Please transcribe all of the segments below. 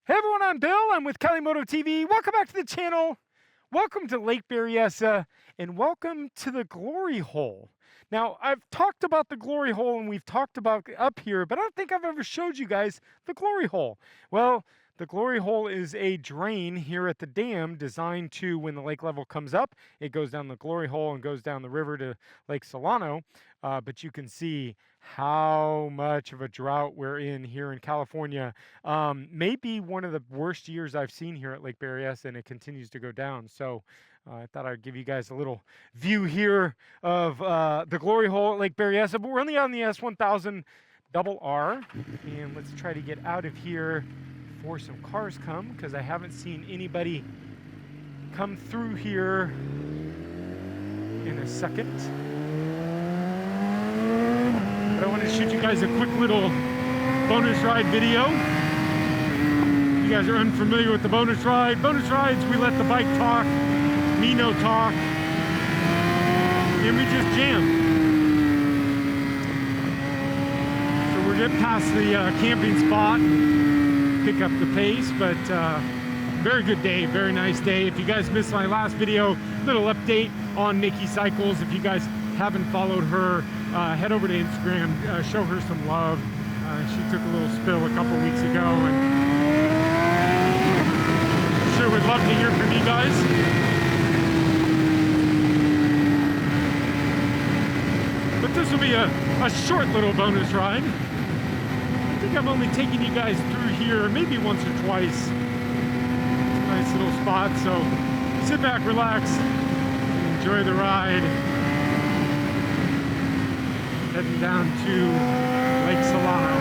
Hey everyone, I'm Bill. I'm with Cali Moto TV. Welcome back to the channel. Welcome to Lake Berryessa, and welcome to the Glory Hole. Now, I've talked about the Glory Hole and we've talked about up here, but I don't think I've ever showed you guys the Glory Hole. Well, the Glory Hole is a drain here at the dam designed to, when the lake level comes up, it goes down the Glory Hole and goes down the river to Lake Solano. But you can see how much of a drought we're in here in California. Maybe one of the worst years I've seen here at Lake Berryessa, and it continues to go down. So I thought I'd give you guys a little view here of the Glory Hole at Lake Berryessa. But we're only on the S1000RR, and let's try to get out of here before some cars come, because I haven't seen anybody come through here in a second. But I want to shoot you guys a quick little bonus ride video. If you guys are unfamiliar with the bonus rides, we let the bike talk, me no talk, and we just jam. So we're getting past the camping spot, pick up the pace, but very good day, very nice day. If you guys missed my last video, little update on Nikki Cycles. If you guys haven't followed her, head over to Instagram, show her some love. She took a little spill a couple weeks ago, and sure would love to hear from you guys. But this will be a short little bonus ride. I think I've only taken you guys through here maybe once or twice. It's a nice little spot, so sit back, relax, enjoy the ride. Heading down to Lake Solano.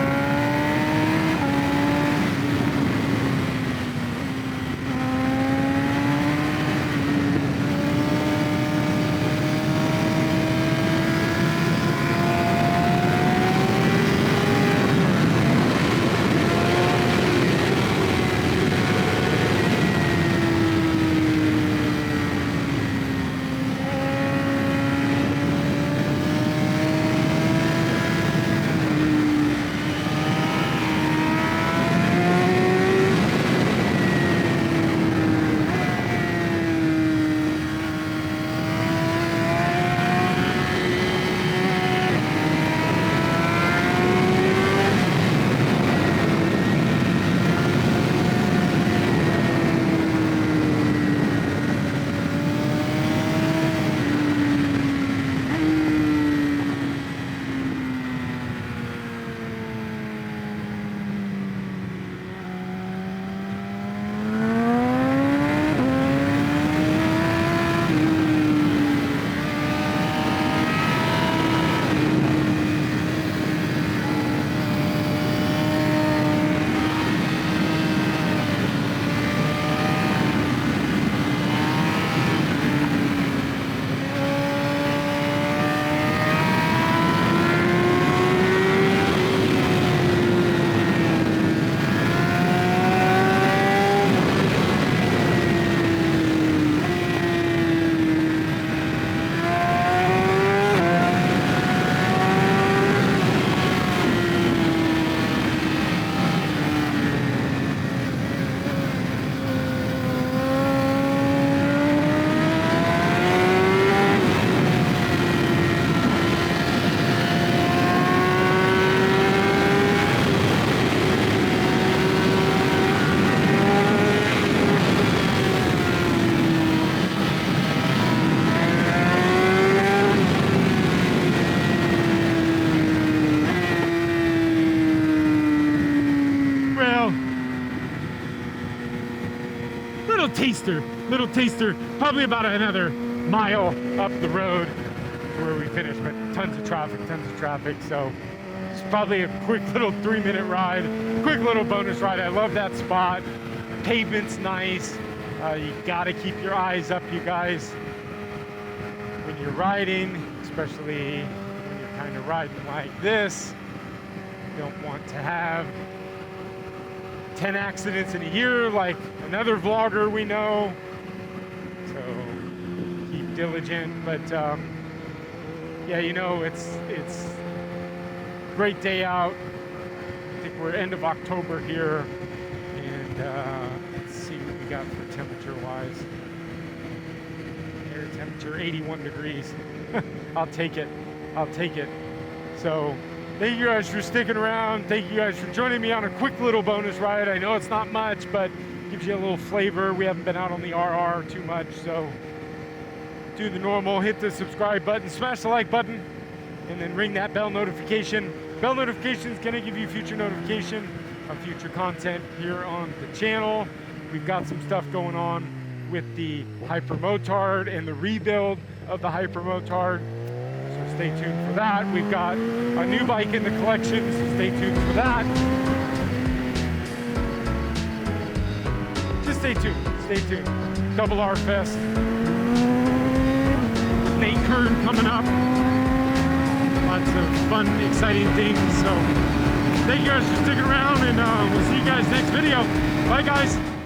Little taster, probably about another mile up the road to where we finished, but tons of traffic, so it's probably a quick little 3-minute ride, quick little bonus ride. I love that spot. Pavement's nice. You gotta keep your eyes up, you guys, when you're riding, especially when you're kind of riding like this. You don't want to have 10 accidents in a year like another vlogger we know, so keep diligent. But yeah, you know, it's great day out. I think we're end of October here, and on for temperature-wise. Air temperature 81 degrees. I'll take it. I'll take it. So thank you guys for sticking around. Thank you guys for joining me on a quick little bonus ride. I know it's not much, but gives you a little flavor. We haven't been out on the RR too much, so do the normal, hit the subscribe button, smash the like button, and then ring that bell notification. Bell notification is gonna give you future notification of future content here on the channel. We've got some stuff going on with the Hypermotard and the rebuild of the Hypermotard, so stay tuned for that. We've got a new bike in the collection, so stay tuned for that. Just stay tuned, stay tuned. Double R Fest. Nate Kern coming up. Lots of fun, exciting things. So thank you guys for sticking around, and we'll see you guys next video. Bye guys.